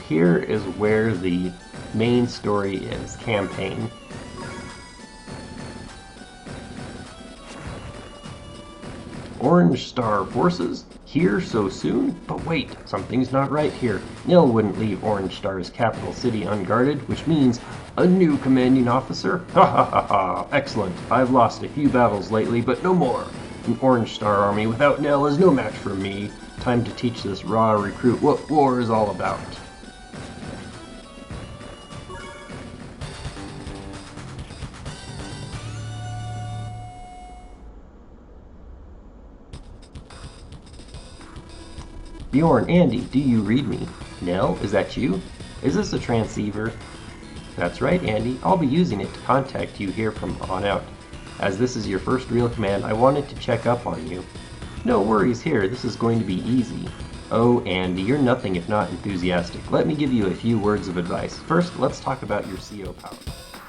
here is where the main story is, campaign. Orange Star forces? Here so soon? But wait, something's not right here. Nil wouldn't leave Orange Star's capital city unguarded, which means a new commanding officer? Ha ha ha ha, excellent. I've lost a few battles lately, but no more. An Orange Star army without Nil is no match for me. Time to teach this raw recruit what war is all about. Bjorn, Andy, do you read me? Nell, is that you? Is this a transceiver? That's right, Andy. I'll be using it to contact you here from on out. As this is your first real command, I wanted to check up on you. No worries here, this is going to be easy. Oh, Andy, you're nothing if not enthusiastic. Let me give you a few words of advice. First, let's talk about your CO power.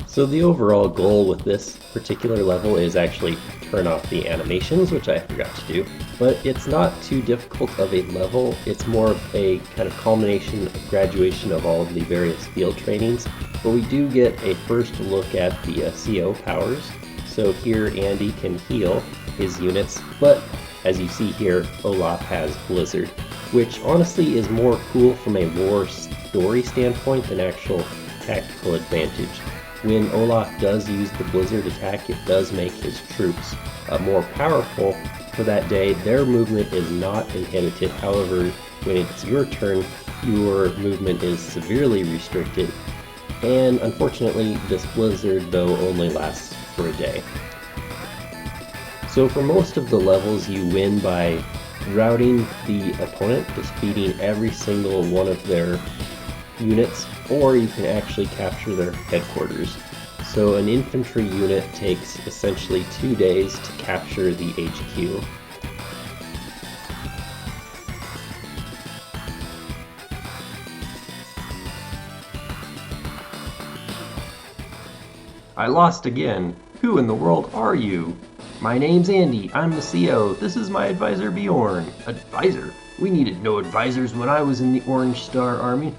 So the overall goal with this particular level is actually turn off the animations, which I forgot to do. But it's not too difficult of a level. It's more of a kind of culmination, graduation of all of the various field trainings. But we do get a first look at the CO powers. So here Andy can heal his units, but as you see here, Olaf has Blizzard, which honestly is more cool from a war story standpoint than actual tactical advantage. When Olaf does use the Blizzard attack, it does make his troops more powerful for that day. Their movement is not inhibited. However, when it's your turn, your movement is severely restricted. And unfortunately, this Blizzard, though, only lasts for a day. So for most of the levels, you win by routing the opponent, defeating every single one of their units, or you can actually capture their headquarters. So an infantry unit takes essentially 2 days to capture the HQ. I lost again. Who in the world are you? My name's Andy. I'm the CO. This is my advisor Bjorn. Advisor? We needed no advisors when I was in the Orange Star Army.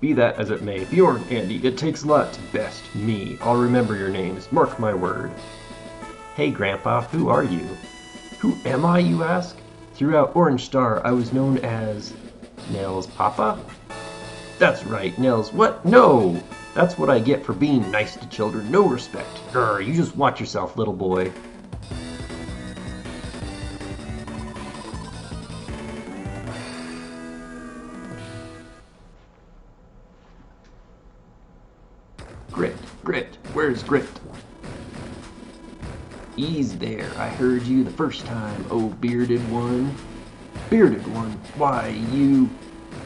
Be that as it may, Bjorn, Andy, it takes a lot to best me. I'll remember your names, mark my word. Hey, Grandpa, who are you? Who am I, you ask? Throughout Orange Star, I was known as Nell's Papa? That's right, Nell's what? No! That's what I get for being nice to children. No respect. Grr, you just watch yourself, little boy. Grit, where's Grit? Ease there, I heard you the first time, oh bearded one. Bearded one, why you...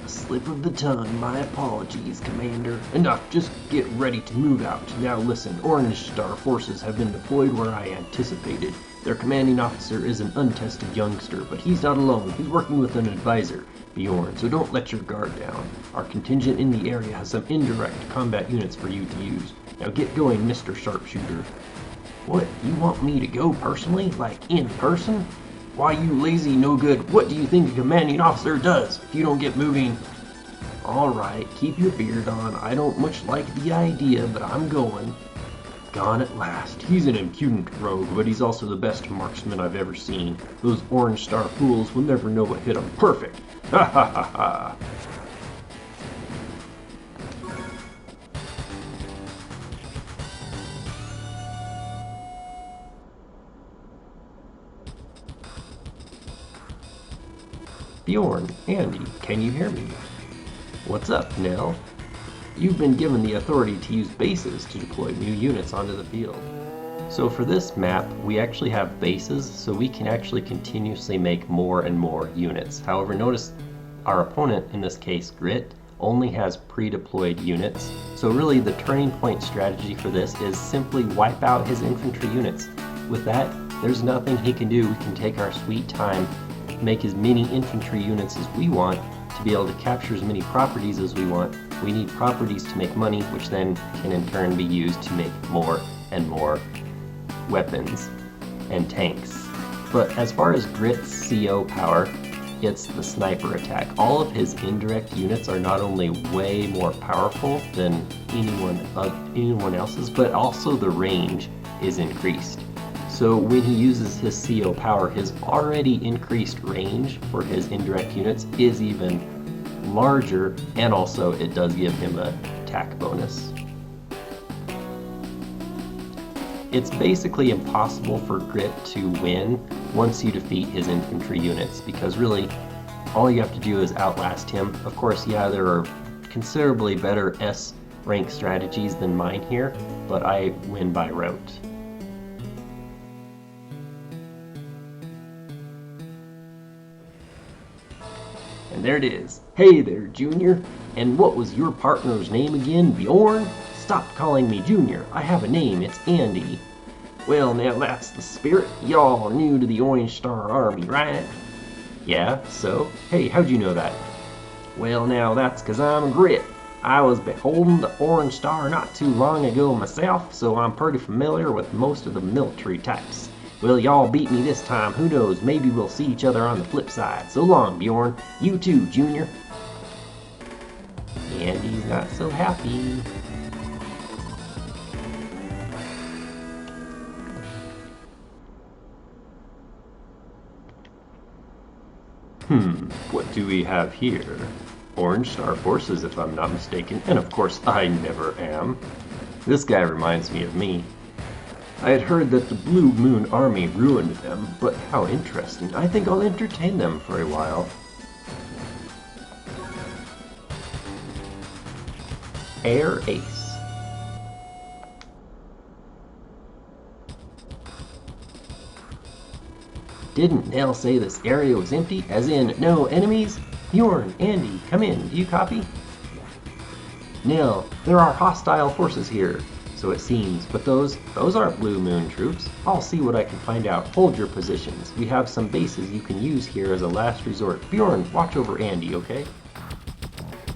A slip of the tongue, my apologies, Commander. Enough, just get ready to move out. Now listen, Orange Star forces have been deployed where I anticipated. Their commanding officer is an untested youngster, but he's not alone. He's working with an advisor, Bjorn, so don't let your guard down. Our contingent in the area has some indirect combat units for you to use. Now get going, Mr. Sharpshooter. What, you want me to go personally? Like, in person? Why, you lazy no-good, what do you think a commanding officer does if you don't get moving? Alright, keep your beard on. I don't much like the idea, but I'm going. Gone at last. He's an impudent rogue, but he's also the best marksman I've ever seen. Those Orange Star fools will never know what hit him. Perfect! Ha ha ha ha! Bjorn, Andy, can you hear me? What's up, Nell? You've been given the authority to use bases to deploy new units onto the field. So for this map, we actually have bases, so we can actually continuously make more and more units. However, notice our opponent, in this case Grit, only has pre-deployed units. So really the turning point strategy for this is simply wipe out his infantry units. With that, there's nothing he can do. We can take our sweet time, make as many infantry units as we want to be able to capture as many properties as we want. We need properties to make money, which then can in turn be used to make more and more weapons and tanks. But as far as Grit's CO power, it's the sniper attack. All of his indirect units are not only way more powerful than anyone else's, but also the range is increased. So when he uses his CO power, his already increased range for his indirect units is even larger, and also it does give him an attack bonus. It's basically impossible for Grit to win once you defeat his infantry units, because really all you have to do is outlast him. Of course, yeah, there are considerably better S rank strategies than mine here, but I win by rote. And there it is. Hey there, Junior. And what was your partner's name again, Bjorn? Stop calling me Junior. I have a name, it's Andy. Well, now that's the spirit. Y'all are new to the Orange Star Army, right? Yeah, so? Hey, how'd you know that? Well, now that's 'cause I'm Grit. I was beholding the Orange Star not too long ago myself, so I'm pretty familiar with most of the military types. Well, y'all beat me this time. Who knows? Maybe we'll see each other on the flip side. So long, Bjorn. You too, Junior. Andy's not so happy. What do we have here? Orange Star forces, if I'm not mistaken, and of course I never am. This guy reminds me of me. I had heard that the Blue Moon Army ruined them, but how interesting. I think I'll entertain them for a while. Air Ace. Didn't Nell say this area was empty, as in no enemies? Bjorn, Andy, come in, do you copy? Nell, there are hostile forces here, so it seems, but those aren't Blue Moon troops. I'll see what I can find out. Hold your positions. We have some bases you can use here as a last resort. Bjorn, watch over Andy, okay?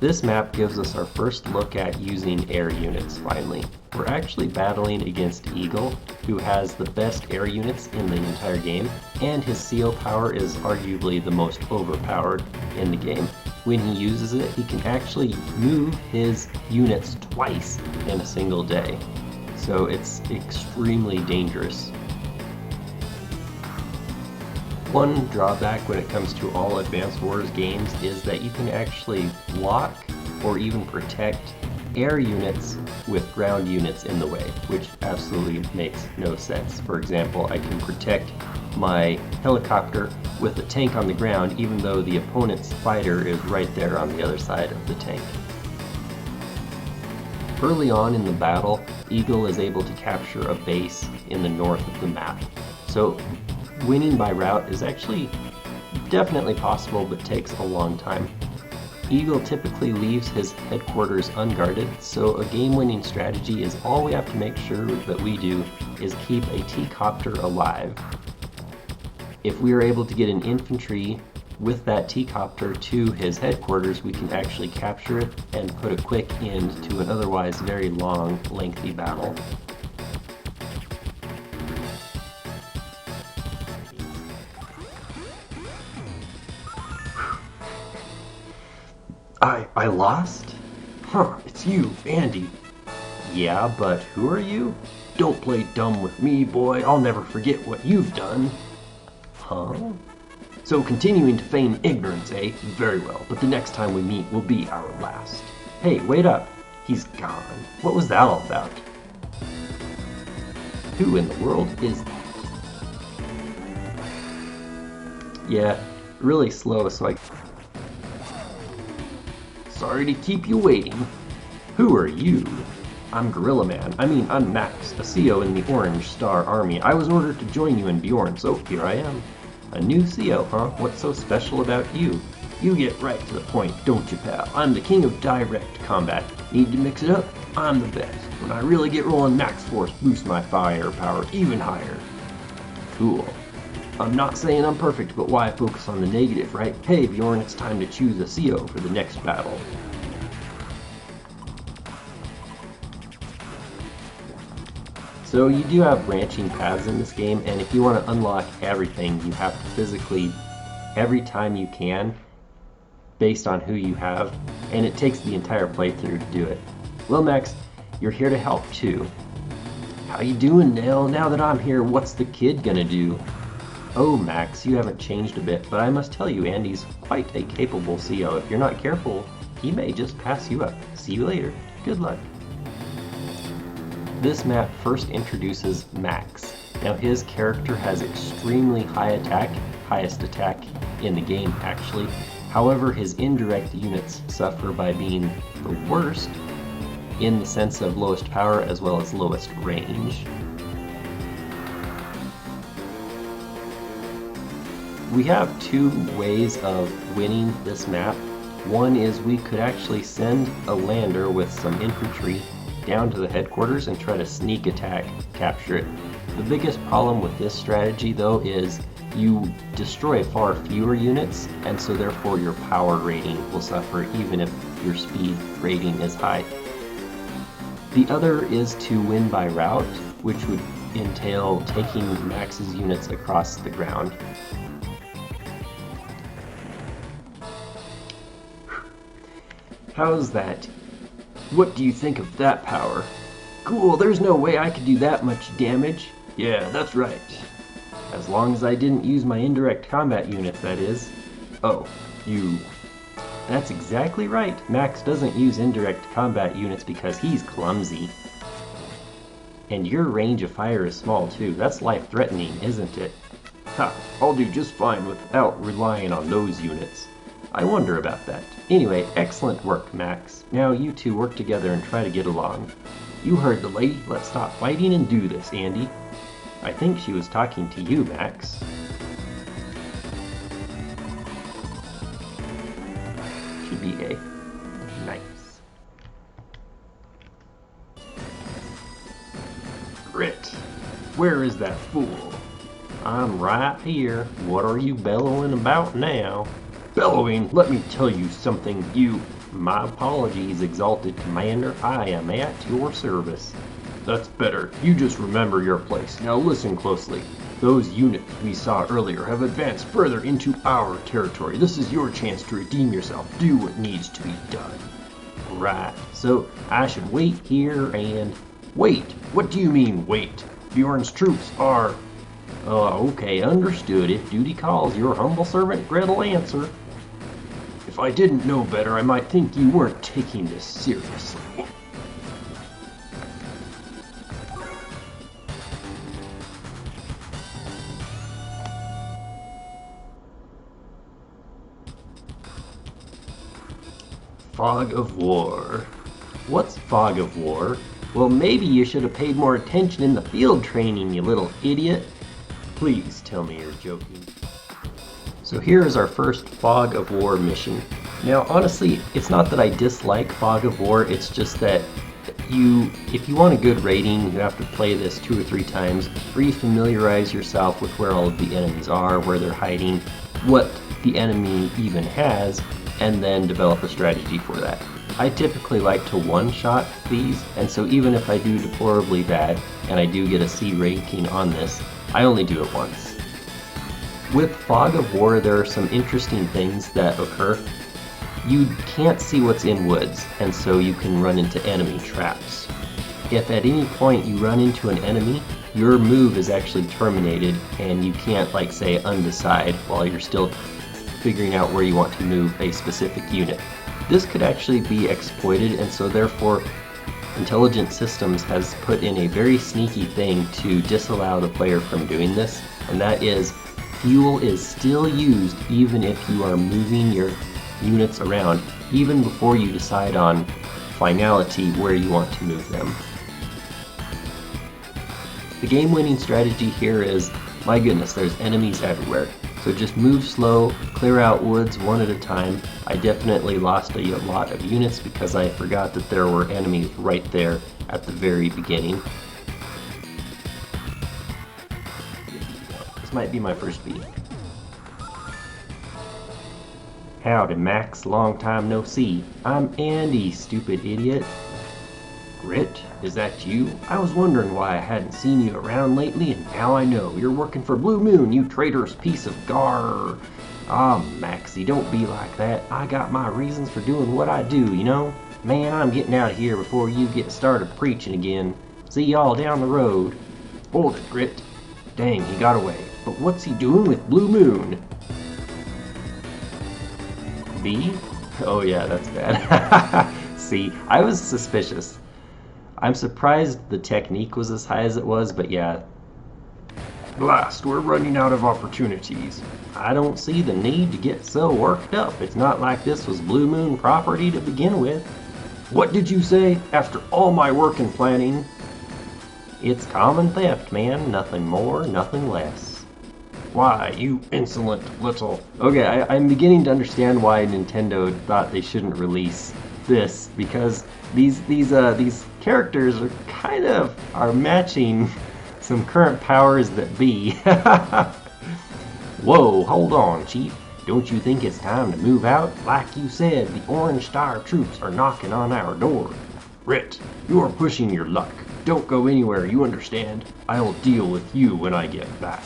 This map gives us our first look at using air units, finally. We're actually battling against Eagle, who has the best air units in the entire game, and his CO power is arguably the most overpowered in the game. When he uses it, he can actually move his units twice in a single day. So it's extremely dangerous. One drawback when it comes to all Advanced Wars games is that you can actually block or even protect air units with ground units in the way, which absolutely makes no sense. For example, I can protect my helicopter with a tank on the ground even though the opponent's fighter is right there on the other side of the tank. Early on in the battle, Eagle is able to capture a base in the north of the map. So winning by route is actually definitely possible, but takes a long time. Eagle typically leaves his headquarters unguarded, so a game-winning strategy is all we have to make sure that we do is keep a T-copter alive. If we are able to get an infantry with that T-copter to his headquarters, we can actually capture it and put a quick end to an otherwise very long, lengthy battle. I lost? Huh, it's you, Andy. Yeah, but who are you? Don't play dumb with me, boy. I'll never forget what you've done. Huh? So continuing to feign ignorance, eh? Very well, but the next time we meet will be our last. Hey, wait up. He's gone. What was that all about? Who in the world is that? Yeah, really slow, so I... Sorry to keep you waiting. Who are you? I'm Gorilla Man. I'm Max, a CO in the Orange Star Army. I was ordered to join you in Bjorn, so here I am. A new CO, huh? What's so special about you? You get right to the point, don't you, pal? I'm the king of direct combat. Need to mix it up? I'm the best. When I really get rolling, Max Force boosts my firepower even higher. Cool. I'm not saying I'm perfect, but why focus on the negative, right? Hey, Bjorn, it's time to choose a CO for the next battle. So you do have branching paths in this game, and if you want to unlock everything, you have to physically every time you can based on who you have, and it takes the entire playthrough to do it. Well, Max, you're here to help too. How you doing, Nell? Now that I'm here, what's the kid gonna do? Oh, Max, you haven't changed a bit, but I must tell you, Andy's quite a capable CO. If you're not careful, he may just pass you up. See you later. Good luck. This map first introduces Max. Now his character has extremely high attack, highest attack in the game actually. However, his indirect units suffer by being the worst in the sense of lowest power as well as lowest range. We have two ways of winning this map. One is we could actually send a lander with some infantry down to the headquarters and try to sneak attack, capture it. The biggest problem with this strategy though is you destroy far fewer units, and so therefore your power rating will suffer even if your speed rating is high. The other is to win by route, which would entail taking Max's units across the ground. How's that? What do you think of that power? Cool, there's no way I could do that much damage. Yeah, that's right. As long as I didn't use my indirect combat units, that is. Oh, you... That's exactly right. Max doesn't use indirect combat units because he's clumsy. And your range of fire is small too. That's life-threatening, isn't it? Ha, I'll do just fine without relying on those units. I wonder about that. Anyway, excellent work, Max. Now you two work together and try to get along. You heard the lady. Let's stop fighting and do this, Andy. I think she was talking to you, Max. Should be A. Nice. Grit. Where is that fool? I'm right here. What are you bellowing about now? Bellowing? Let me tell you something, you... My apologies, Exalted Commander. I am at your service. That's better. You just remember your place. Now listen closely. Those units we saw earlier have advanced further into our territory. This is your chance to redeem yourself. Do what needs to be done. Right. So I should wait here and... Wait. What do you mean, wait? Bjorn's troops are... okay, understood. If duty calls, your humble servant Gret will answer. If I didn't know better, I might think you weren't taking this seriously. Fog of War. What's Fog of War? Well, maybe you should have paid more attention in the field training, you little idiot. Please tell me you're joking. So here is our first Fog of War mission. Now, honestly, it's not that I dislike Fog of War, it's just that if you want a good rating, you have to play this 2 or 3 times, re-familiarize yourself with where all of the enemies are, where they're hiding, what the enemy even has, and then develop a strategy for that. I typically like to one-shot these, and so even if I do deplorably bad, and I do get a C ranking on this, I only do it once. With Fog of War, there are some interesting things that occur. You can't see what's in woods, and so you can run into enemy traps. If at any point you run into an enemy, your move is actually terminated, and you can't, like, say, undecide while you're still figuring out where you want to move a specific unit. This could actually be exploited, and so therefore Intelligent Systems has put in a very sneaky thing to disallow the player from doing this, and that is fuel is still used even if you are moving your units around, even before you decide on finality where you want to move them. The game-winning strategy here is, my goodness, there's enemies everywhere. So just move slow, clear out woods one at a time. I definitely lost a lot of units because I forgot that there were enemies right there at the very beginning. This might be my first beat. Howdy, Max. Long time no see. I'm Andy, stupid idiot. Grit, is that you? I was wondering why I hadn't seen you around lately, and now I know. You're working for Blue Moon, you traitorous piece of gar. Aw, Maxie, don't be like that. I got my reasons for doing what I do, you know? Man, I'm getting out of here before you get started preaching again. See y'all down the road. Hold it, Grit. Dang, he got away. But what's he doing with Blue Moon? B? Oh yeah, that's bad. See, I was suspicious. I'm surprised the technique was as high as it was, but yeah. Blast, we're running out of opportunities. I don't see the need to get so worked up. It's not like this was Blue Moon property to begin with. What did you say? After all my work and planning? It's common theft, man. Nothing more, nothing less. Why, you insolent little... Okay, I'm beginning to understand why Nintendo thought they shouldn't release this, because these characters are kind of matching some current powers that be. Whoa, hold on, Chief. Don't you think it's time to move out? Like you said, the Orange Star troops are knocking on our door. Rit, you're pushing your luck. Don't go anywhere, you understand? I'll deal with you when I get back.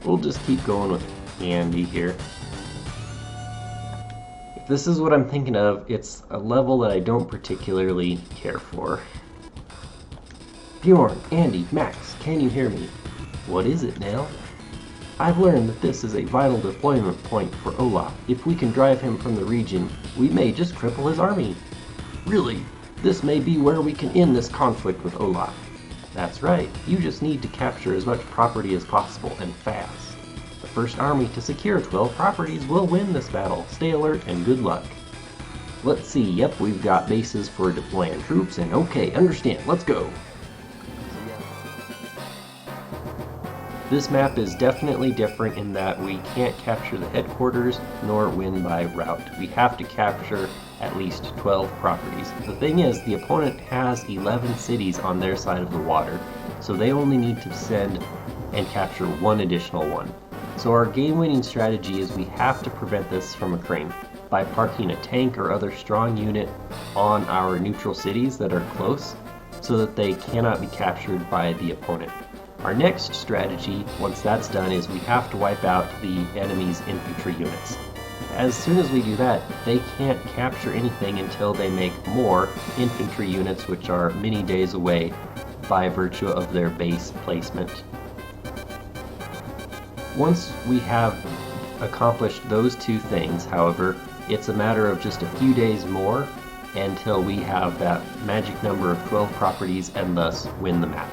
We'll just keep going with Andy here. If this is what I'm thinking of, it's a level that I don't particularly care for. Bjorn, Andy, Max, can you hear me? What is it, Nell? I've learned that this is a vital deployment point for Olaf. If we can drive him from the region, we may just cripple his army. Really? This may be where we can end this conflict with Olaf. That's right. You just need to capture as much property as possible, and fast. The first army to secure 12 properties will win this battle. Stay alert and good luck. Let's see. Yep, we've got bases for deploying troops, and okay, understand. Let's go. This map is definitely different in that we can't capture the headquarters nor win by route. We have to capture at least 12 properties. The thing is, the opponent has 11 cities on their side of the water, so they only need to send and capture one additional one. So our game-winning strategy is we have to prevent this from occurring by parking a tank or other strong unit on our neutral cities that are close so that they cannot be captured by the opponent. Our next strategy, once that's done, is we have to wipe out the enemy's infantry units. As soon as we do that, they can't capture anything until they make more infantry units, which are many days away by virtue of their base placement. Once we have accomplished those two things, however, it's a matter of just a few days more until we have that magic number of 12 properties and thus win the map.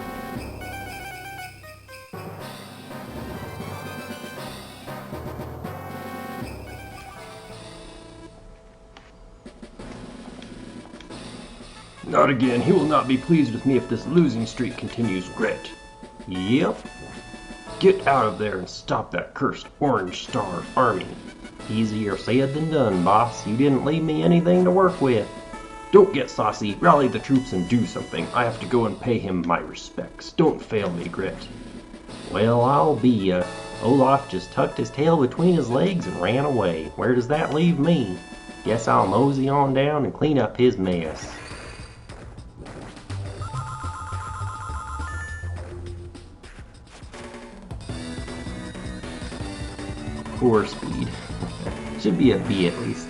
Not again. He will not be pleased with me if this losing streak continues, Grit. Yep. Get out of there and stop that cursed Orange Star army. Easier said than done, boss. You didn't leave me anything to work with. Don't get saucy. Rally the troops and do something. I have to go and pay him my respects. Don't fail me, Grit. Well, I'll be ya. Olaf just tucked his tail between his legs and ran away. Where does that leave me? Guess I'll mosey on down and clean up his mess. Poor speed. Should be a B at least.